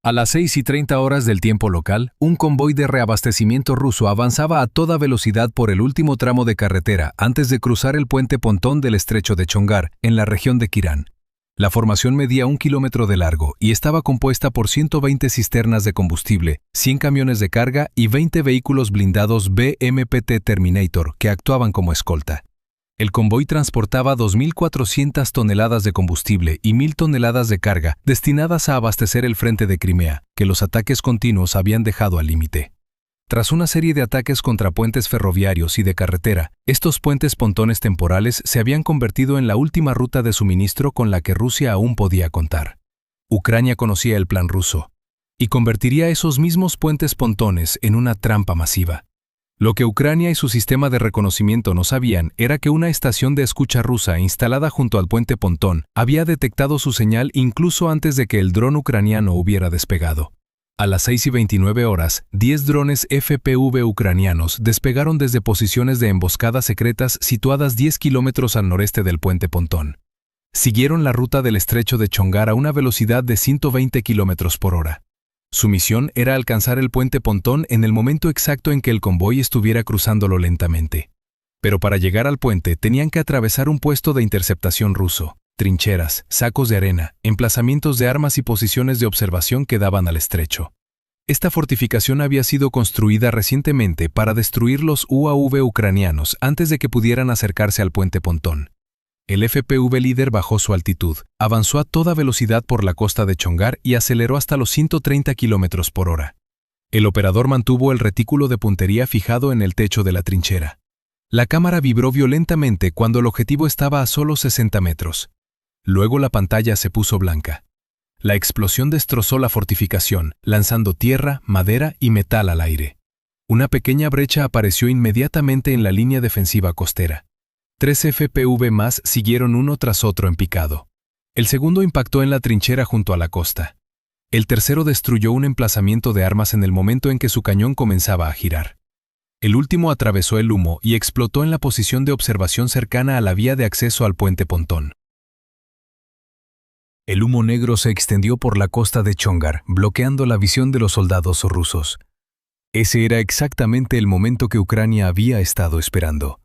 A las 6:30 horas del tiempo local, un convoy de reabastecimiento ruso avanzaba a toda velocidad por el último tramo de carretera antes de cruzar el puente pontón del estrecho de Chongar, en la región de Kirán. La formación medía 1 kilómetro de largo y estaba compuesta por 120 cisternas de combustible, 100 camiones de carga y 20 vehículos blindados BMPT Terminator que actuaban como escolta. El convoy transportaba 2.400 toneladas de combustible y 1.000 toneladas de carga destinadas a abastecer el frente de Crimea, que los ataques continuos habían dejado al límite. Tras una serie de ataques contra puentes ferroviarios y de carretera, estos puentes pontones temporales se habían convertido en la última ruta de suministro con la que Rusia aún podía contar. Ucrania conocía el plan ruso y convertiría esos mismos puentes pontones en una trampa masiva. Lo que Ucrania y su sistema de reconocimiento no sabían era que una estación de escucha rusa instalada junto al puente pontón había detectado su señal incluso antes de que el dron ucraniano hubiera despegado. A las 6:29 horas, 10 drones FPV ucranianos despegaron desde posiciones de emboscada secretas situadas 10 kilómetros al noreste del puente pontón. Siguieron la ruta del estrecho de Chongar a una velocidad de 120 kilómetros por hora. Su misión era alcanzar el puente pontón en el momento exacto en que el convoy estuviera cruzándolo lentamente. Pero para llegar al puente tenían que atravesar un puesto de interceptación ruso, trincheras, sacos de arena, emplazamientos de armas y posiciones de observación que daban al estrecho. Esta fortificación había sido construida recientemente para destruir los UAV ucranianos antes de que pudieran acercarse al puente pontón. El FPV líder bajó su altitud, avanzó a toda velocidad por la costa de Chongar y aceleró hasta los 130 kilómetros por hora. El operador mantuvo el retículo de puntería fijado en el techo de la trinchera. La cámara vibró violentamente cuando el objetivo estaba a solo 60 metros. Luego la pantalla se puso blanca. La explosión destrozó la fortificación, lanzando tierra, madera y metal al aire. Una pequeña brecha apareció inmediatamente en la línea defensiva costera. 3 FPV más siguieron uno tras otro en picado. El segundo impactó en la trinchera junto a la costa. El tercero destruyó un emplazamiento de armas en el momento en que su cañón comenzaba a girar. El último atravesó el humo y explotó en la posición de observación cercana a la vía de acceso al puente pontón. El humo negro se extendió por la costa de Chongar, bloqueando la visión de los soldados rusos. Ese era exactamente el momento que Ucrania había estado esperando.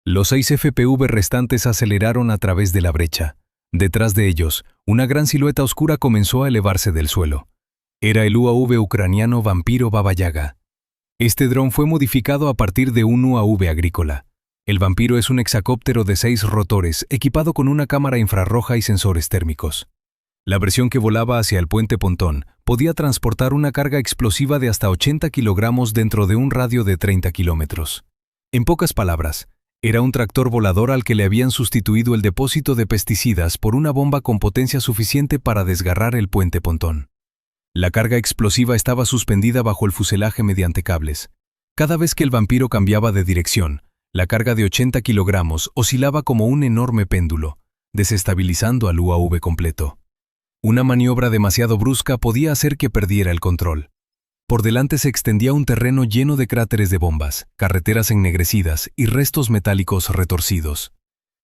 Los 6 FPV restantes aceleraron a través de la brecha. Detrás de ellos, una gran silueta oscura comenzó a elevarse del suelo. Era el UAV ucraniano Vampiro Baba Yaga. Este dron fue modificado a partir de un UAV agrícola. El Vampiro es un hexacóptero de 6 rotores equipado con una cámara infrarroja y sensores térmicos. La versión que volaba hacia el puente pontón podía transportar una carga explosiva de hasta 80 kilogramos dentro de un radio de 30 kilómetros. En pocas palabras, era un tractor volador al que le habían sustituido el depósito de pesticidas por una bomba con potencia suficiente para desgarrar el puente pontón. La carga explosiva estaba suspendida bajo el fuselaje mediante cables. Cada vez que el Vampiro cambiaba de dirección, la carga de 80 kilogramos oscilaba como un enorme péndulo, desestabilizando al UAV completo. Una maniobra demasiado brusca podía hacer que perdiera el control. Por delante se extendía un terreno lleno de cráteres de bombas, carreteras ennegrecidas y restos metálicos retorcidos.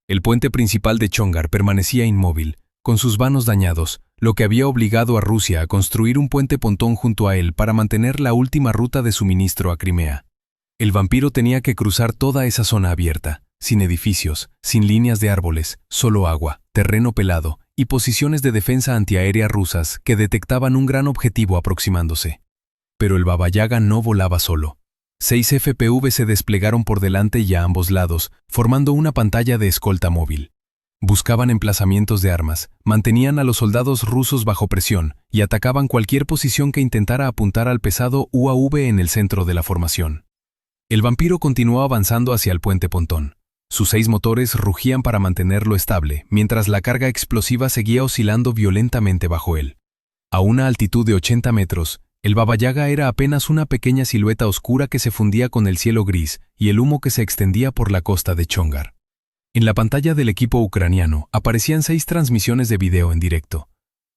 El puente principal de Chongar permanecía inmóvil, con sus vanos dañados, lo que había obligado a Rusia a construir un puente pontón junto a él para mantener la última ruta de suministro a Crimea. El Vampiro tenía que cruzar toda esa zona abierta, sin edificios, sin líneas de árboles, solo agua, terreno pelado y posiciones de defensa antiaérea rusas que detectaban un gran objetivo aproximándose. Pero el Baba Yaga no volaba solo. 6 FPV se desplegaron por delante y a ambos lados, formando una pantalla de escolta móvil. Buscaban emplazamientos de armas, mantenían a los soldados rusos bajo presión y atacaban cualquier posición que intentara apuntar al pesado UAV en el centro de la formación. El Vampiro continuó avanzando hacia el puente pontón. Sus 6 motores rugían para mantenerlo estable, mientras la carga explosiva seguía oscilando violentamente bajo él. A una altitud de 80 metros, el Baba Yaga era apenas una pequeña silueta oscura que se fundía con el cielo gris y el humo que se extendía por la costa de Chongar. En la pantalla del equipo ucraniano aparecían 6 transmisiones de video en directo,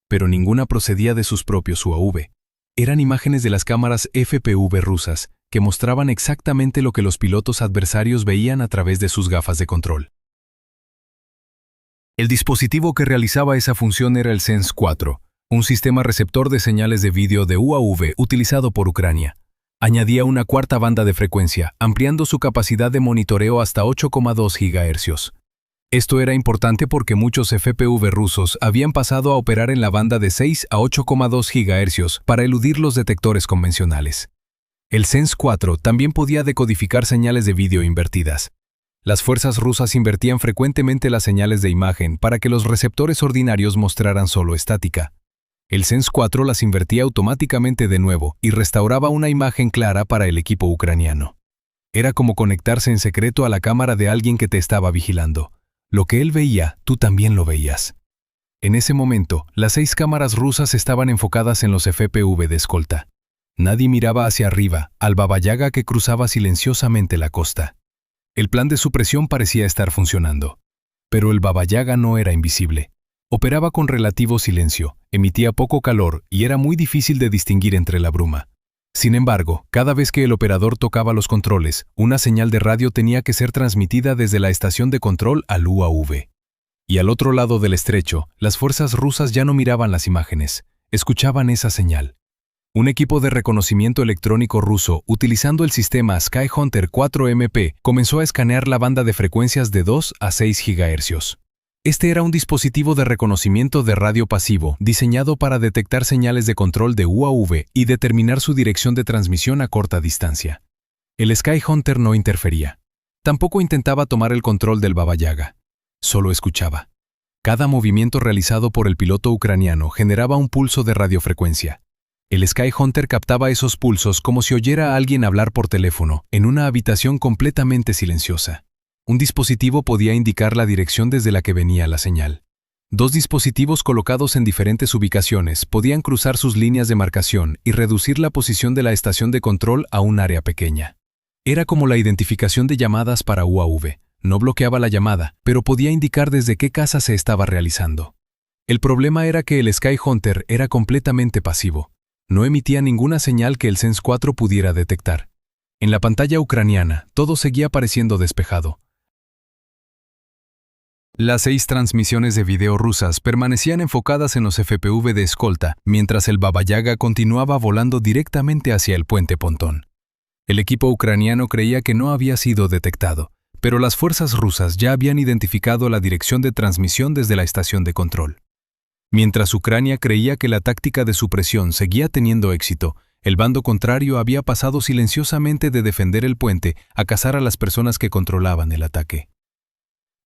pero ninguna procedía de sus propios UAV. Eran imágenes de las cámaras FPV rusas que mostraban exactamente lo que los pilotos adversarios veían a través de sus gafas de control. El dispositivo que realizaba esa función era el Sense 4, un sistema receptor de señales de vídeo de UAV utilizado por Ucrania. Añadía una cuarta banda de frecuencia, ampliando su capacidad de monitoreo hasta 8,2 GHz. Esto era importante porque muchos FPV rusos habían pasado a operar en la banda de 6 a 8,2 GHz para eludir los detectores convencionales. El Sense-4 también podía decodificar señales de vídeo invertidas. Las fuerzas rusas invertían frecuentemente las señales de imagen para que los receptores ordinarios mostraran solo estática. El Sense-4 las invertía automáticamente de nuevo y restauraba una imagen clara para el equipo ucraniano. Era como conectarse en secreto a la cámara de alguien que te estaba vigilando. Lo que él veía, tú también lo veías. En ese momento, las 6 cámaras rusas estaban enfocadas en los FPV de escolta. Nadie miraba hacia arriba, al Baba Yaga que cruzaba silenciosamente la costa. El plan de supresión parecía estar funcionando. Pero el Baba Yaga no era invisible. Operaba con relativo silencio, emitía poco calor y era muy difícil de distinguir entre la bruma. Sin embargo, cada vez que el operador tocaba los controles, una señal de radio tenía que ser transmitida desde la estación de control al UAV. Y al otro lado del estrecho, las fuerzas rusas ya no miraban las imágenes, escuchaban esa señal. Un equipo de reconocimiento electrónico ruso, utilizando el sistema Skyhunter 4MP, comenzó a escanear la banda de frecuencias de 2 a 6 GHz. Este era un dispositivo de reconocimiento de radio pasivo diseñado para detectar señales de control de UAV y determinar su dirección de transmisión a corta distancia. El Skyhunter no interfería. Tampoco intentaba tomar el control del Baba Yaga. Solo escuchaba. Cada movimiento realizado por el piloto ucraniano generaba un pulso de radiofrecuencia. El Skyhunter captaba esos pulsos como si oyera a alguien hablar por teléfono en una habitación completamente silenciosa. Un dispositivo podía indicar la dirección desde la que venía la señal. 2 dispositivos colocados en diferentes ubicaciones podían cruzar sus líneas de marcación y reducir la posición de la estación de control a un área pequeña. Era como la identificación de llamadas para UAV. No bloqueaba la llamada, pero podía indicar desde qué casa se estaba realizando. El problema era que el Skyhunter era completamente pasivo. No emitía ninguna señal que el Sense-4 pudiera detectar. En la pantalla ucraniana, todo seguía pareciendo despejado. Las 6 transmisiones de video rusas permanecían enfocadas en los FPV de escolta, mientras el Baba Yaga continuaba volando directamente hacia el puente Pontón. El equipo ucraniano creía que no había sido detectado, pero las fuerzas rusas ya habían identificado la dirección de transmisión desde la estación de control. Mientras Ucrania creía que la táctica de supresión seguía teniendo éxito, el bando contrario había pasado silenciosamente de defender el puente a cazar a las personas que controlaban el ataque.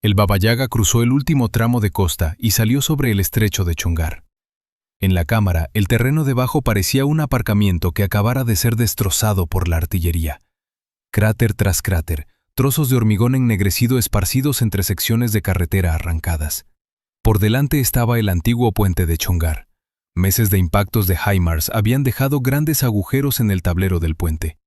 El Baba Yaga cruzó el último tramo de costa y salió sobre el estrecho de Chongar. En la cámara, el terreno debajo parecía un aparcamiento que acabara de ser destrozado por la artillería. Cráter tras cráter, trozos de hormigón ennegrecido esparcidos entre secciones de carretera arrancadas. Por delante estaba el antiguo puente de Chongar. Meses de impactos de HIMARS habían dejado grandes agujeros en el tablero del puente.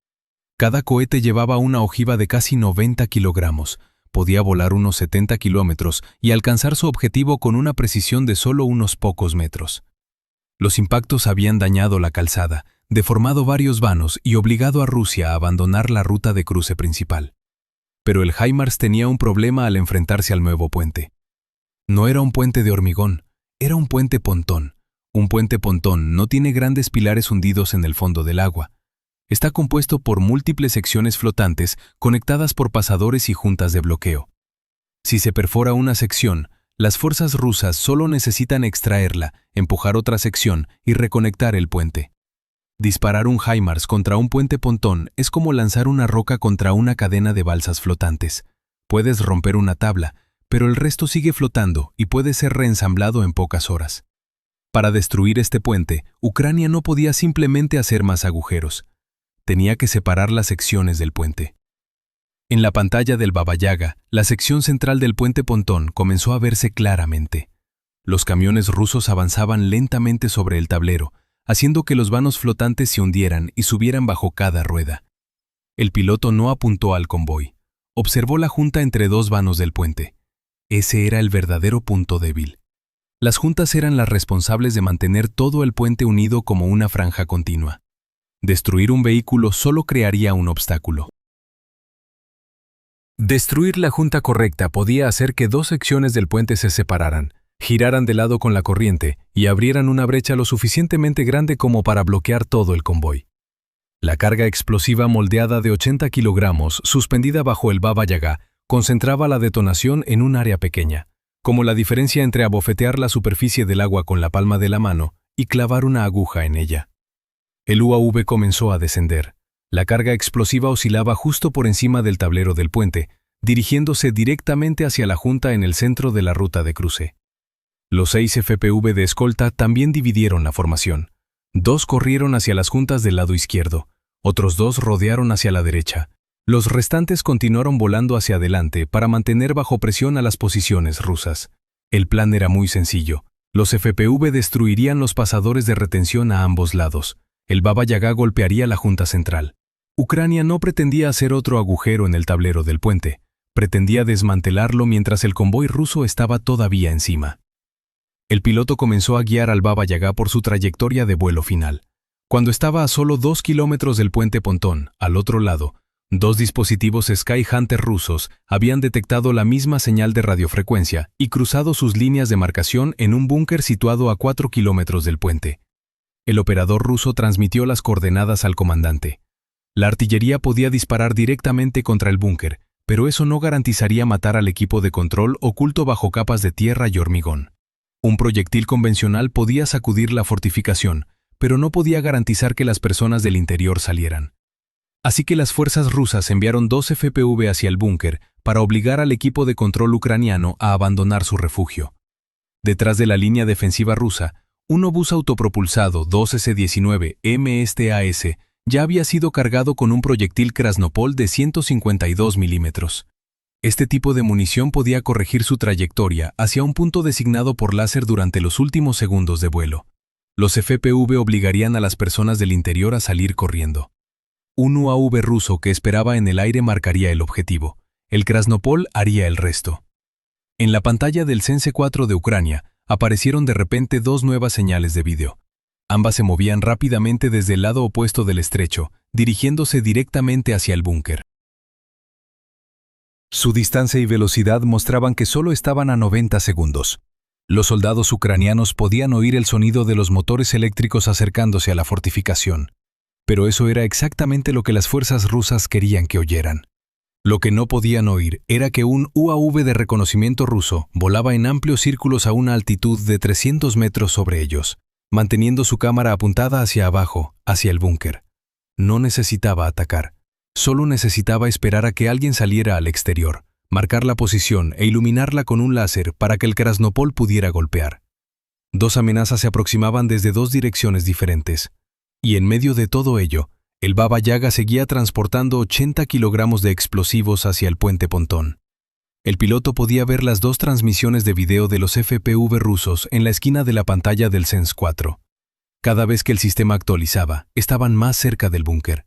Cada cohete llevaba una ojiva de casi 90 kilogramos. Podía volar unos 70 kilómetros y alcanzar su objetivo con una precisión de solo unos pocos metros. Los impactos habían dañado la calzada, deformado varios vanos y obligado a Rusia a abandonar la ruta de cruce principal. Pero el HIMARS tenía un problema al enfrentarse al nuevo puente. No era un puente de hormigón, era un puente pontón. Un puente pontón no tiene grandes pilares hundidos en el fondo del agua. Está compuesto por múltiples secciones flotantes conectadas por pasadores y juntas de bloqueo. Si se perfora una sección, las fuerzas rusas solo necesitan extraerla, empujar otra sección y reconectar el puente. Disparar un HIMARS contra un puente pontón es como lanzar una roca contra una cadena de balsas flotantes. Puedes romper una tabla, pero el resto sigue flotando y puede ser reensamblado en pocas horas. Para destruir este puente, Ucrania no podía simplemente hacer más agujeros. Tenía que separar las secciones del puente. En la pantalla del Baba Yaga, la sección central del puente pontón comenzó a verse claramente. Los camiones rusos avanzaban lentamente sobre el tablero, haciendo que los vanos flotantes se hundieran y subieran bajo cada rueda. El piloto no apuntó al convoy. Observó la junta entre 2 vanos del puente. Ese era el verdadero punto débil. Las juntas eran las responsables de mantener todo el puente unido como una franja continua. Destruir un vehículo solo crearía un obstáculo. Destruir la junta correcta podía hacer que 2 secciones del puente se separaran, giraran de lado con la corriente y abrieran una brecha lo suficientemente grande como para bloquear todo el convoy. La carga explosiva moldeada de 80 kilogramos, suspendida bajo el Baba Yaga, concentraba la detonación en un área pequeña, como la diferencia entre abofetear la superficie del agua con la palma de la mano y clavar una aguja en ella. El UAV comenzó a descender. La carga explosiva oscilaba justo por encima del tablero del puente, dirigiéndose directamente hacia la junta en el centro de la ruta de cruce. Los 6 FPV de escolta también dividieron la formación. 2 corrieron hacia las juntas del lado izquierdo, otros 2 rodearon hacia la derecha. Los restantes continuaron volando hacia adelante para mantener bajo presión a las posiciones rusas. El plan era muy sencillo. Los FPV destruirían los pasadores de retención a ambos lados. El Baba Yaga golpearía la junta central. Ucrania no pretendía hacer otro agujero en el tablero del puente. Pretendía desmantelarlo mientras el convoy ruso estaba todavía encima. El piloto comenzó a guiar al Baba Yaga por su trayectoria de vuelo final. Cuando estaba a solo 2 kilómetros del puente Pontón, al otro lado, 2 dispositivos Sky Hunter rusos habían detectado la misma señal de radiofrecuencia y cruzado sus líneas de marcación en un búnker situado a 4 kilómetros del puente. El operador ruso transmitió las coordenadas al comandante. La artillería podía disparar directamente contra el búnker, pero eso no garantizaría matar al equipo de control oculto bajo capas de tierra y hormigón. Un proyectil convencional podía sacudir la fortificación, pero no podía garantizar que las personas del interior salieran. Así que las fuerzas rusas enviaron 2 FPV hacia el búnker para obligar al equipo de control ucraniano a abandonar su refugio. Detrás de la línea defensiva rusa, un obús autopropulsado 2S-19 MSTAS ya había sido cargado con un proyectil Krasnopol de 152 milímetros. Este tipo de munición podía corregir su trayectoria hacia un punto designado por láser durante los últimos segundos de vuelo. Los FPV obligarían a las personas del interior a salir corriendo. Un UAV ruso que esperaba en el aire marcaría el objetivo. El Krasnopol haría el resto. En la pantalla del Sense-4 de Ucrania aparecieron de repente 2 nuevas señales de vídeo. Ambas se movían rápidamente desde el lado opuesto del estrecho, dirigiéndose directamente hacia el búnker. Su distancia y velocidad mostraban que solo estaban a 90 segundos. Los soldados ucranianos podían oír el sonido de los motores eléctricos acercándose a la fortificación. Pero eso era exactamente lo que las fuerzas rusas querían que oyeran. Lo que no podían oír era que un UAV de reconocimiento ruso volaba en amplios círculos a una altitud de 300 metros sobre ellos, manteniendo su cámara apuntada hacia abajo, hacia el búnker. No necesitaba atacar. Solo necesitaba esperar a que alguien saliera al exterior, marcar la posición e iluminarla con un láser para que el Krasnopol pudiera golpear. 2 amenazas se aproximaban desde 2 direcciones diferentes. Y en medio de todo ello, el Baba Yaga seguía transportando 80 kilogramos de explosivos hacia el puente Pontón. El piloto podía ver las 2 transmisiones de video de los FPV rusos en la esquina de la pantalla del Sense-4. Cada vez que el sistema actualizaba, estaban más cerca del búnker.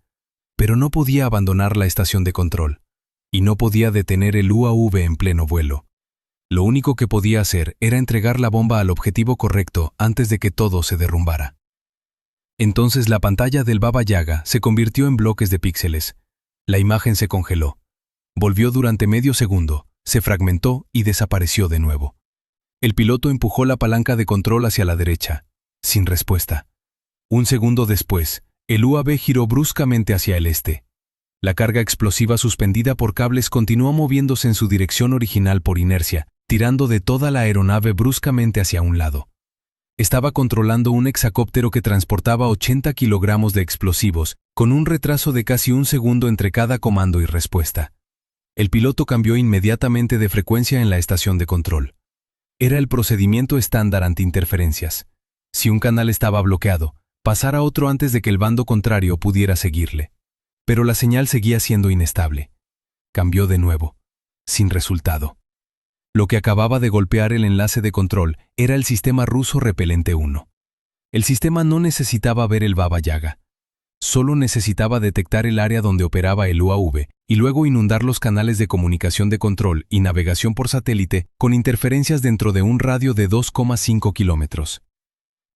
Pero no podía abandonar la estación de control, y no podía detener el UAV en pleno vuelo. Lo único que podía hacer era entregar la bomba al objetivo correcto antes de que todo se derrumbara. Entonces la pantalla del Baba Yaga se convirtió en bloques de píxeles. La imagen se congeló. Volvió durante medio segundo, se fragmentó y desapareció de nuevo. El piloto empujó la palanca de control hacia la derecha, sin respuesta. Un segundo después, el UAV giró bruscamente hacia el este. La carga explosiva suspendida por cables continuó moviéndose en su dirección original por inercia, tirando de toda la aeronave bruscamente hacia un lado. Estaba controlando un hexacóptero que transportaba 80 kilogramos de explosivos, con un retraso de casi un segundo entre cada comando y respuesta. El piloto cambió inmediatamente de frecuencia en la estación de control. Era el procedimiento estándar ante interferencias. Si un canal estaba bloqueado, pasar a otro antes de que el bando contrario pudiera seguirle. Pero la señal seguía siendo inestable. Cambió de nuevo, sin resultado. Lo que acababa de golpear el enlace de control era el sistema ruso Repelente 1. El sistema no necesitaba ver el Baba Yaga. Solo necesitaba detectar el área donde operaba el UAV y luego inundar los canales de comunicación de control y navegación por satélite con interferencias dentro de un radio de 2,5 kilómetros.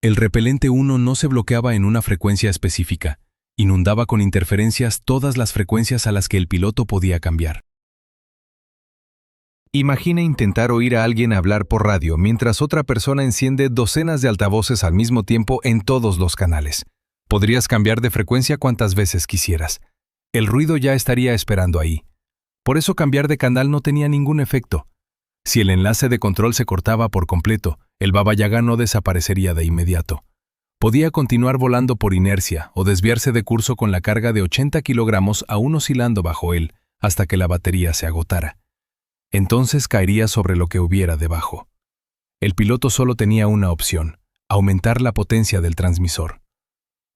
El Repelente 1 no se bloqueaba en una frecuencia específica, inundaba con interferencias todas las frecuencias a las que el piloto podía cambiar. Imagina intentar oír a alguien hablar por radio mientras otra persona enciende docenas de altavoces al mismo tiempo en todos los canales. Podrías cambiar de frecuencia cuantas veces quisieras. El ruido ya estaría esperando ahí. Por eso cambiar de canal no tenía ningún efecto. Si el enlace de control se cortaba por completo, el Baba Yaga no desaparecería de inmediato. Podía continuar volando por inercia o desviarse de curso con la carga de 80 kilogramos aún oscilando bajo él hasta que la batería se agotara. Entonces caería sobre lo que hubiera debajo. El piloto solo tenía una opción: aumentar la potencia del transmisor.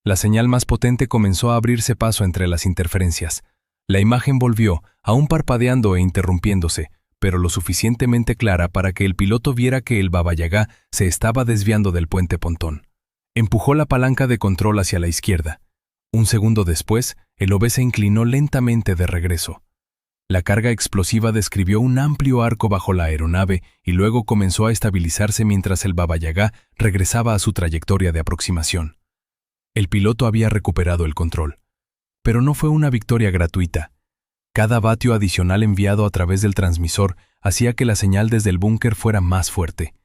La señal más potente comenzó a abrirse paso entre las interferencias. La imagen volvió, aún parpadeando e interrumpiéndose, pero lo suficientemente clara para que el piloto viera que el Baba Yaga se estaba desviando del puente pontón. Empujó la palanca de control hacia la izquierda. Un segundo después, el OB se inclinó lentamente de regreso. La carga explosiva describió un amplio arco bajo la aeronave y luego comenzó a estabilizarse mientras el Baba Yaga regresaba a su trayectoria de aproximación. El piloto había recuperado el control. Pero no fue una victoria gratuita. Cada vatio adicional enviado a través del transmisor hacía que la señal desde el búnker fuera más fuerte.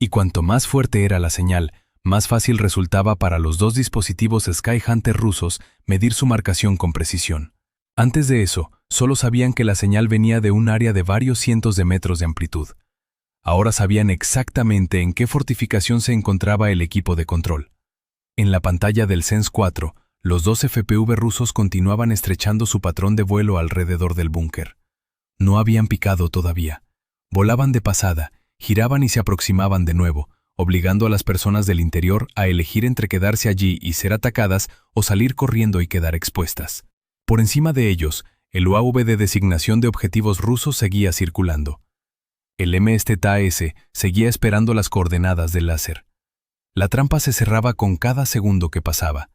Y cuanto más fuerte era la señal, más fácil resultaba para los dos dispositivos Skyhunter rusos medir su marcación con precisión. Antes de eso, solo sabían que la señal venía de un área de varios cientos de metros de amplitud. Ahora sabían exactamente en qué fortificación se encontraba el equipo de control. En la pantalla del Sense 4, los dos FPV rusos continuaban estrechando su patrón de vuelo alrededor del búnker. No habían picado todavía. Volaban de pasada, giraban y se aproximaban de nuevo, obligando a las personas del interior a elegir entre quedarse allí y ser atacadas o salir corriendo y quedar expuestas. Por encima de ellos, el UAV de designación de objetivos rusos seguía circulando. El MSTAS seguía esperando las coordenadas del láser. La trampa se cerraba con cada segundo que pasaba.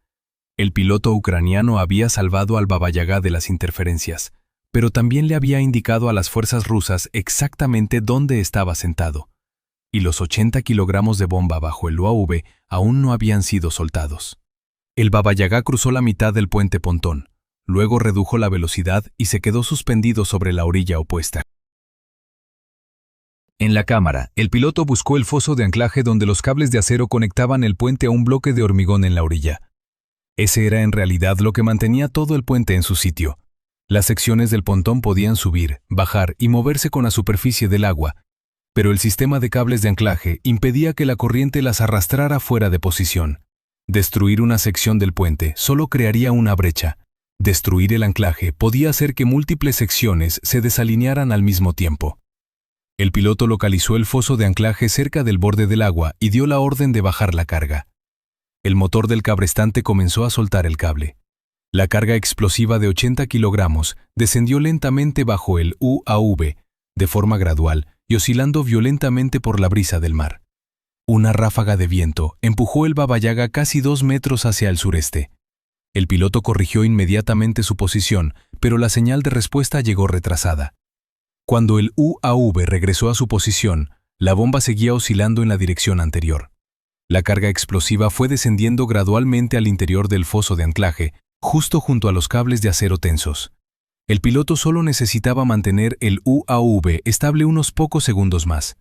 El piloto ucraniano había salvado al Baba Yaga de las interferencias, pero también le había indicado a las fuerzas rusas exactamente dónde estaba sentado. Y los 80 kilogramos de bomba bajo el UAV aún no habían sido soltados. El Baba Yaga cruzó la mitad del puente pontón, luego redujo la velocidad y se quedó suspendido sobre la orilla opuesta. En la cámara, el piloto buscó el foso de anclaje donde los cables de acero conectaban el puente a un bloque de hormigón en la orilla. Ese era en realidad lo que mantenía todo el puente en su sitio. Las secciones del pontón podían subir, bajar y moverse con la superficie del agua, pero el sistema de cables de anclaje impedía que la corriente las arrastrara fuera de posición. Destruir una sección del puente solo crearía una brecha. Destruir el anclaje podía hacer que múltiples secciones se desalinearan al mismo tiempo. El piloto localizó el foso de anclaje cerca del borde del agua y dio la orden de bajar la carga. El motor del cabrestante comenzó a soltar el cable. La carga explosiva de 80 kilogramos descendió lentamente bajo el UAV, de forma gradual y oscilando violentamente por la brisa del mar. Una ráfaga de viento empujó el Baba Yaga casi 2 metros hacia el sureste. El piloto corrigió inmediatamente su posición, pero la señal de respuesta llegó retrasada. Cuando el UAV regresó a su posición, la bomba seguía oscilando en la dirección anterior. La carga explosiva fue descendiendo gradualmente al interior del foso de anclaje, justo junto a los cables de acero tensos. El piloto solo necesitaba mantener el UAV estable unos pocos segundos más.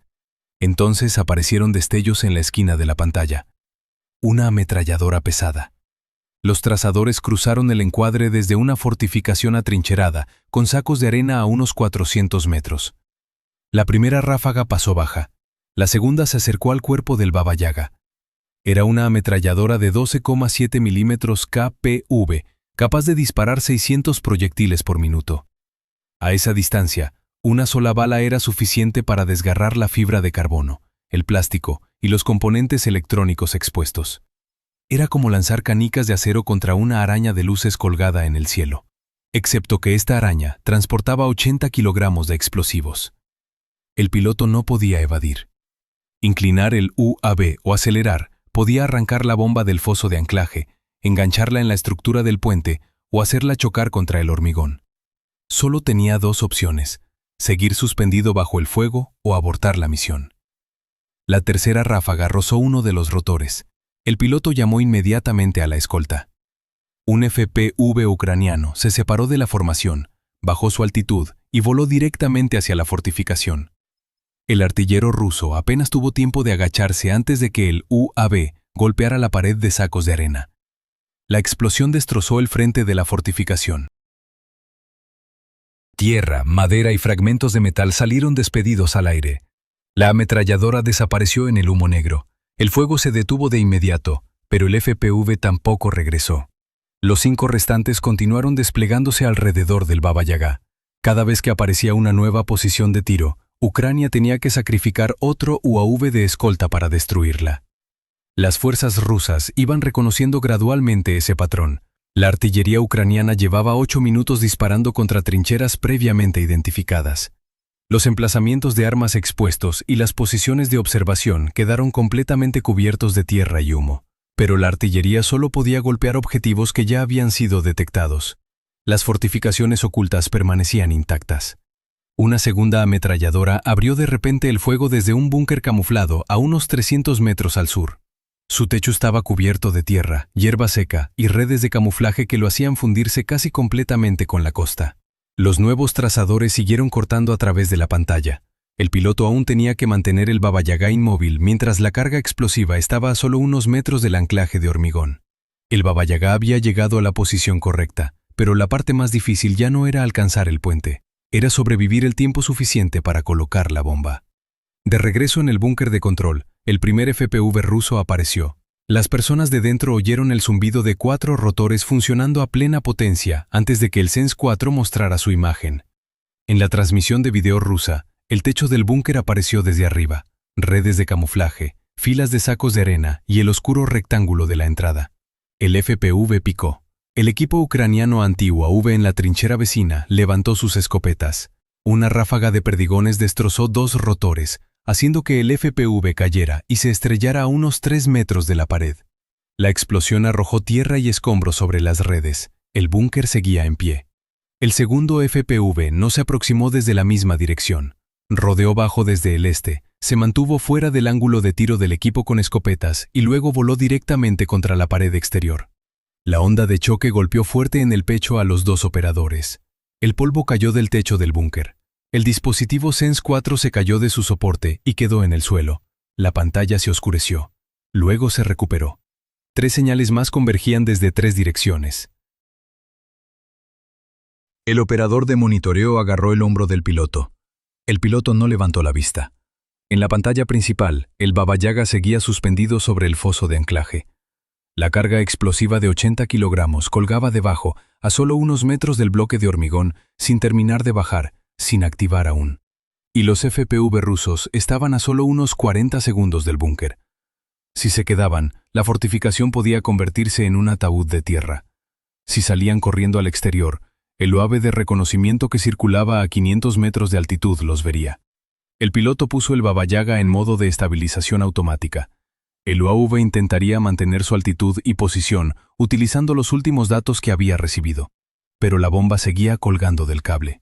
Entonces aparecieron destellos en la esquina de la pantalla. Una ametralladora pesada. Los trazadores cruzaron el encuadre desde una fortificación atrincherada, con sacos de arena a unos 400 metros. La primera ráfaga pasó baja. La segunda se acercó al cuerpo del Baba Yaga. Era una ametralladora de 12,7 milímetros KPV, capaz de disparar 600 proyectiles por minuto. A esa distancia, una sola bala era suficiente para desgarrar la fibra de carbono, el plástico y los componentes electrónicos expuestos. Era como lanzar canicas de acero contra una araña de luces colgada en el cielo, excepto que esta araña transportaba 80 kilogramos de explosivos. El piloto no podía evadir. Inclinar el UAV o acelerar podía arrancar la bomba del foso de anclaje, engancharla en la estructura del puente o hacerla chocar contra el hormigón. Solo tenía dos opciones: seguir suspendido bajo el fuego o abortar la misión. La tercera ráfaga rozó uno de los rotores. El piloto llamó inmediatamente a la escolta. Un FPV ucraniano se separó de la formación, bajó su altitud y voló directamente hacia la fortificación. El artillero ruso apenas tuvo tiempo de agacharse antes de que el UAV golpeara la pared de sacos de arena. La explosión destrozó el frente de la fortificación. Tierra, madera y fragmentos de metal salieron despedidos al aire. La ametralladora desapareció en el humo negro. El fuego se detuvo de inmediato, pero el FPV tampoco regresó. Los 5 restantes continuaron desplegándose alrededor del Baba Yaga. Cada vez que aparecía una nueva posición de tiro, Ucrania tenía que sacrificar otro UAV de escolta para destruirla. Las fuerzas rusas iban reconociendo gradualmente ese patrón. La artillería ucraniana llevaba 8 minutos disparando contra trincheras previamente identificadas. Los emplazamientos de armas expuestos y las posiciones de observación quedaron completamente cubiertos de tierra y humo. Pero la artillería solo podía golpear objetivos que ya habían sido detectados. Las fortificaciones ocultas permanecían intactas. Una segunda ametralladora abrió de repente el fuego desde un búnker camuflado a unos 300 metros al sur. Su techo estaba cubierto de tierra, hierba seca y redes de camuflaje que lo hacían fundirse casi completamente con la costa. Los nuevos trazadores siguieron cortando a través de la pantalla. El piloto aún tenía que mantener el Baba Yaga inmóvil mientras la carga explosiva estaba a solo unos metros del anclaje de hormigón. El Baba Yaga había llegado a la posición correcta, pero la parte más difícil ya no era alcanzar el puente, era sobrevivir el tiempo suficiente para colocar la bomba. De regreso en el búnker de control, el primer FPV ruso apareció. Las personas de dentro oyeron el zumbido de 4 rotores funcionando a plena potencia antes de que el Sense 4 mostrara su imagen. En la transmisión de video rusa, el techo del búnker apareció desde arriba, redes de camuflaje, filas de sacos de arena y el oscuro rectángulo de la entrada. El FPV picó. El equipo ucraniano anti-UAV en la trinchera vecina levantó sus escopetas. Una ráfaga de perdigones destrozó 2 rotores, haciendo que el FPV cayera y se estrellara a unos 3 metros de la pared. La explosión arrojó tierra y escombros sobre las redes. El búnker seguía en pie. El segundo FPV no se aproximó desde la misma dirección. Rodeó bajo desde el este, se mantuvo fuera del ángulo de tiro del equipo con escopetas y luego voló directamente contra la pared exterior. La onda de choque golpeó fuerte en el pecho a los 2 operadores. El polvo cayó del techo del búnker. El dispositivo Sense 4 se cayó de su soporte y quedó en el suelo. La pantalla se oscureció. Luego se recuperó. 3 señales más convergían desde 3 direcciones. El operador de monitoreo agarró el hombro del piloto. El piloto no levantó la vista. En la pantalla principal, el Baba Yaga seguía suspendido sobre el foso de anclaje. La carga explosiva de 80 kilogramos colgaba debajo, a solo unos metros del bloque de hormigón, sin terminar de bajar, sin activar aún. Y los FPV rusos estaban a solo unos 40 segundos del búnker. Si se quedaban, la fortificación podía convertirse en un ataúd de tierra. Si salían corriendo al exterior, el UAV de reconocimiento que circulaba a 500 metros de altitud los vería. El piloto puso el Baba Yaga en modo de estabilización automática. El UAV intentaría mantener su altitud y posición utilizando los últimos datos que había recibido. Pero la bomba seguía colgando del cable.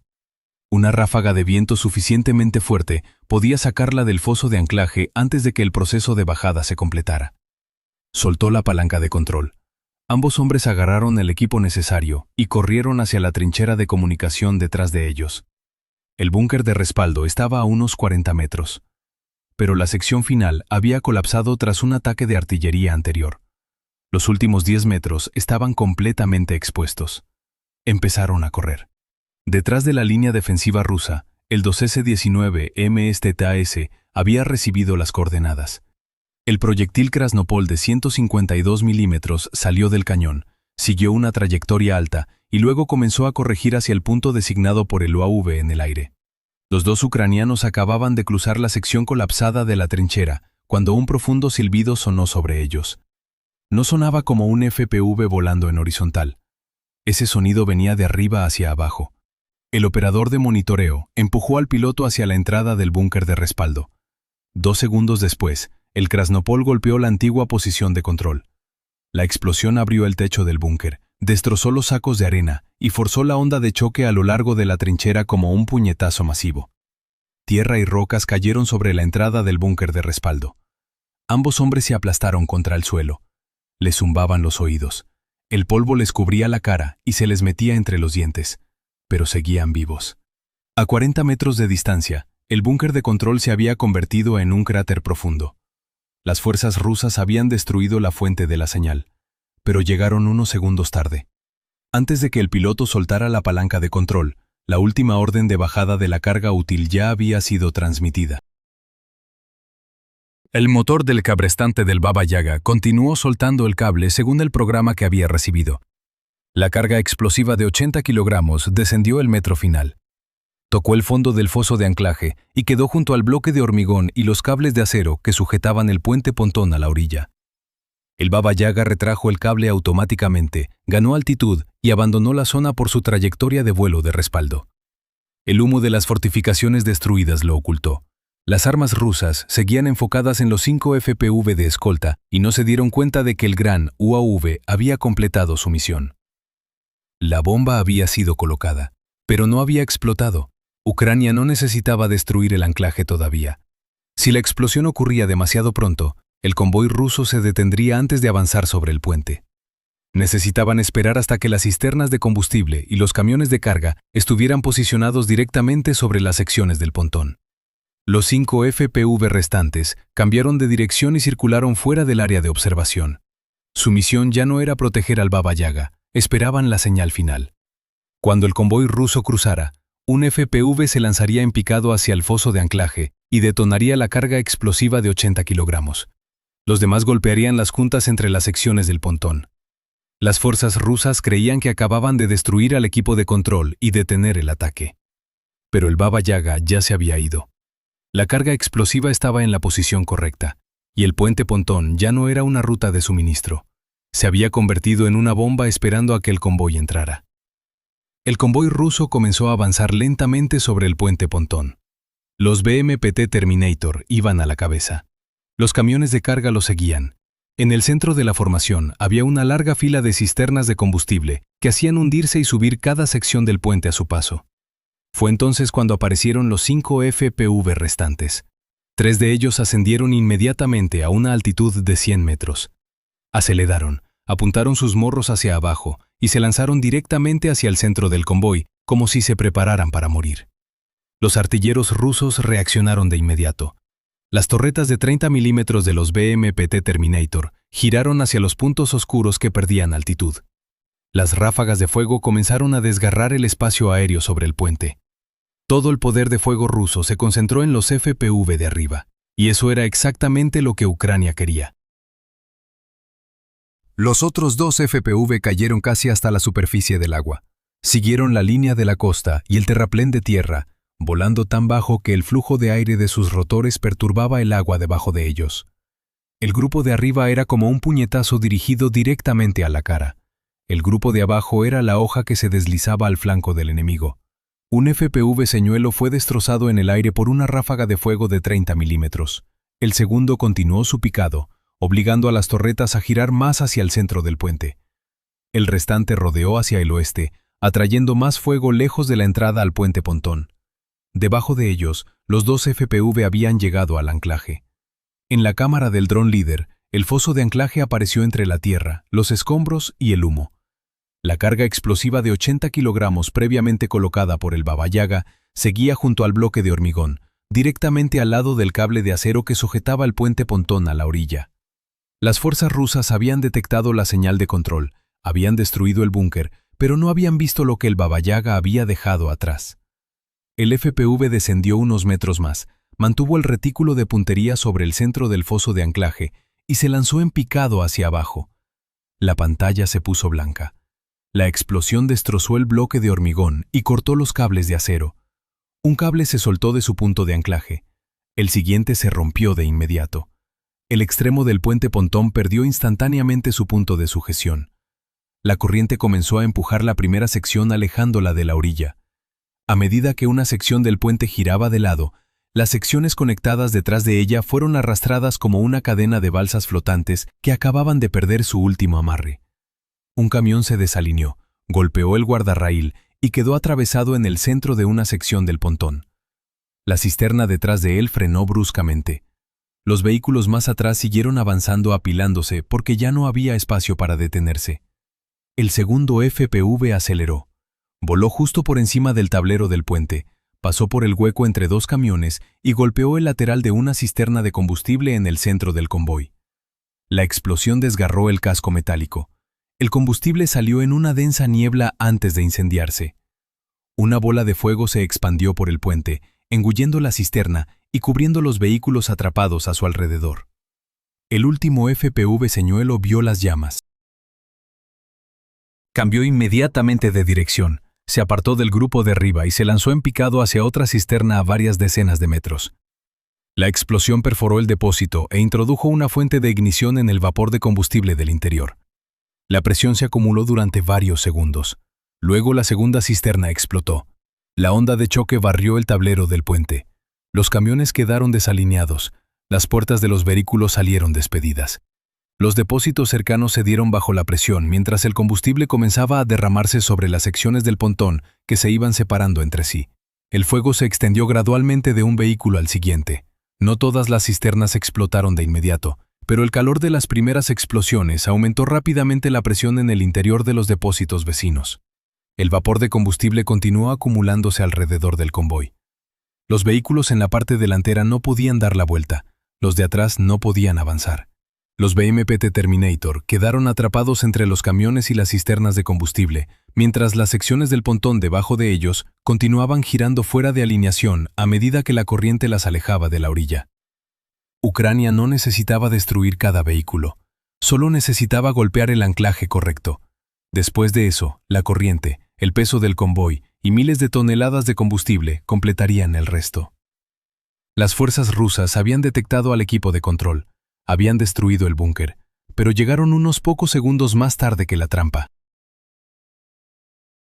Una ráfaga de viento suficientemente fuerte podía sacarla del foso de anclaje antes de que el proceso de bajada se completara. Soltó la palanca de control. Ambos hombres agarraron el equipo necesario y corrieron hacia la trinchera de comunicación detrás de ellos. El búnker de respaldo estaba a unos 40 metros. Pero la sección final había colapsado tras un ataque de artillería anterior. Los últimos 10 metros estaban completamente expuestos. Empezaron a correr. Detrás de la línea defensiva rusa, el 2S-19 MSTAS había recibido las coordenadas. El proyectil Krasnopol de 152 milímetros salió del cañón, siguió una trayectoria alta y luego comenzó a corregir hacia el punto designado por el UAV en el aire. Los 2 ucranianos acababan de cruzar la sección colapsada de la trinchera, cuando un profundo silbido sonó sobre ellos. No sonaba como un FPV volando en horizontal. Ese sonido venía de arriba hacia abajo. El operador de monitoreo empujó al piloto hacia la entrada del búnker de respaldo. 2 segundos después, el Krasnopol golpeó la antigua posición de control. La explosión abrió el techo del búnker, destrozó los sacos de arena y forzó la onda de choque a lo largo de la trinchera como un puñetazo masivo. Tierra y rocas cayeron sobre la entrada del búnker de respaldo. Ambos hombres se aplastaron contra el suelo. Les zumbaban los oídos. El polvo les cubría la cara y se les metía entre los dientes, pero seguían vivos. A 40 metros de distancia, El búnker de control se había convertido en un cráter profundo. Las fuerzas rusas habían destruido la fuente de la señal, pero llegaron unos segundos tarde. Antes de que el piloto soltara la palanca de control, la última orden de bajada de la carga útil ya había sido transmitida. El motor del cabrestante del Baba Yaga continuó soltando el cable según el programa que había recibido. La carga explosiva de 80 kilogramos descendió el metro final. Tocó el fondo del foso de anclaje y quedó junto al bloque de hormigón y los cables de acero que sujetaban el puente pontón a la orilla. El Baba Yaga retrajo el cable automáticamente, ganó altitud y abandonó la zona por su trayectoria de vuelo de respaldo. El humo de las fortificaciones destruidas lo ocultó. Las armas rusas seguían enfocadas en los 5 FPV de escolta y no se dieron cuenta de que el gran UAV había completado su misión. La bomba había sido colocada, pero no había explotado. Ucrania no necesitaba destruir el anclaje todavía. Si la explosión ocurría demasiado pronto, el convoy ruso se detendría antes de avanzar sobre el puente. Necesitaban esperar hasta que las cisternas de combustible y los camiones de carga estuvieran posicionados directamente sobre las secciones del pontón. Los 5 FPV restantes cambiaron de dirección y circularon fuera del área de observación. Su misión ya no era proteger al Baba Yaga, esperaban la señal final. Cuando el convoy ruso cruzara, un FPV se lanzaría en picado hacia el foso de anclaje y detonaría la carga explosiva de 80 kilogramos. Los demás golpearían las juntas entre las secciones del pontón. Las fuerzas rusas creían que acababan de destruir al equipo de control y detener el ataque. Pero el Baba Yaga ya se había ido. La carga explosiva estaba en la posición correcta, y el puente pontón ya no era una ruta de suministro. Se había convertido en una bomba esperando a que el convoy entrara. El convoy ruso comenzó a avanzar lentamente sobre el puente pontón. Los BMPT Terminator iban a la cabeza. Los camiones de carga lo seguían. En el centro de la formación había una larga fila de cisternas de combustible que hacían hundirse y subir cada sección del puente a su paso. Fue entonces cuando aparecieron los 5 FPV restantes. 3 de ellos ascendieron inmediatamente a una altitud de 100 metros. Aceleraron, apuntaron sus morros hacia abajo y se lanzaron directamente hacia el centro del convoy, como si se prepararan para morir. Los artilleros rusos reaccionaron de inmediato. Las torretas de 30 milímetros de los BMPT Terminator giraron hacia los puntos oscuros que perdían altitud. Las ráfagas de fuego comenzaron a desgarrar el espacio aéreo sobre el puente. Todo el poder de fuego ruso se concentró en los FPV de arriba, y eso era exactamente lo que Ucrania quería. Los otros 2 FPV cayeron casi hasta la superficie del agua. Siguieron la línea de la costa y el terraplén de tierra, volando tan bajo que el flujo de aire de sus rotores perturbaba el agua debajo de ellos. El grupo de arriba era como un puñetazo dirigido directamente a la cara. El grupo de abajo era la hoja que se deslizaba al flanco del enemigo. Un FPV señuelo fue destrozado en el aire por una ráfaga de fuego de 30 milímetros. El segundo continuó su picado, obligando a las torretas a girar más hacia el centro del puente. El restante rodeó hacia el oeste, atrayendo más fuego lejos de la entrada al puente pontón. Debajo de ellos, los 2 FPV habían llegado al anclaje. En la cámara del dron líder, el foso de anclaje apareció entre la tierra, los escombros y el humo. La carga explosiva de 80 kilogramos previamente colocada por el Baba Yaga seguía junto al bloque de hormigón, directamente al lado del cable de acero que sujetaba el puente pontón a la orilla. Las fuerzas rusas habían detectado la señal de control, habían destruido el búnker, pero no habían visto lo que el Baba Yaga había dejado atrás. El FPV descendió unos metros más, mantuvo el retículo de puntería sobre el centro del foso de anclaje y se lanzó en picado hacia abajo. La pantalla se puso blanca. La explosión destrozó el bloque de hormigón y cortó los cables de acero. Un cable se soltó de su punto de anclaje. El siguiente se rompió de inmediato. El extremo del puente pontón perdió instantáneamente su punto de sujeción. La corriente comenzó a empujar la primera sección alejándola de la orilla. A medida que una sección del puente giraba de lado, las secciones conectadas detrás de ella fueron arrastradas como una cadena de balsas flotantes que acababan de perder su último amarre. Un camión se desalineó, golpeó el guardarraíl y quedó atravesado en el centro de una sección del pontón. La cisterna detrás de él frenó bruscamente. Los vehículos más atrás siguieron avanzando apilándose porque ya no había espacio para detenerse. El segundo FPV aceleró. Voló justo por encima del tablero del puente, pasó por el hueco entre dos camiones y golpeó el lateral de una cisterna de combustible en el centro del convoy. La explosión desgarró el casco metálico. El combustible salió en una densa niebla antes de incendiarse. Una bola de fuego se expandió por el puente, engullendo la cisterna y cubriendo los vehículos atrapados a su alrededor. El último FPV señuelo vio las llamas. Cambió inmediatamente de dirección, se apartó del grupo de arriba y se lanzó en picado hacia otra cisterna a varias decenas de metros. La explosión perforó el depósito e introdujo una fuente de ignición en el vapor de combustible del interior. La presión se acumuló durante varios segundos. Luego la segunda cisterna explotó. La onda de choque barrió el tablero del puente. Los camiones quedaron desalineados. Las puertas de los vehículos salieron despedidas. Los depósitos cercanos cedieron bajo la presión mientras el combustible comenzaba a derramarse sobre las secciones del pontón que se iban separando entre sí. El fuego se extendió gradualmente de un vehículo al siguiente. No todas las cisternas explotaron de inmediato, pero el calor de las primeras explosiones aumentó rápidamente la presión en el interior de los depósitos vecinos. El vapor de combustible continuó acumulándose alrededor del convoy. Los vehículos en la parte delantera no podían dar la vuelta, los de atrás no podían avanzar. Los BMPT Terminator quedaron atrapados entre los camiones y las cisternas de combustible, mientras las secciones del pontón debajo de ellos continuaban girando fuera de alineación a medida que la corriente las alejaba de la orilla. Ucrania no necesitaba destruir cada vehículo, solo necesitaba golpear el anclaje correcto. Después de eso, la corriente, el peso del convoy y miles de toneladas de combustible completarían el resto. Las fuerzas rusas habían detectado al equipo de control. Habían destruido el búnker, pero llegaron unos pocos segundos más tarde que la trampa.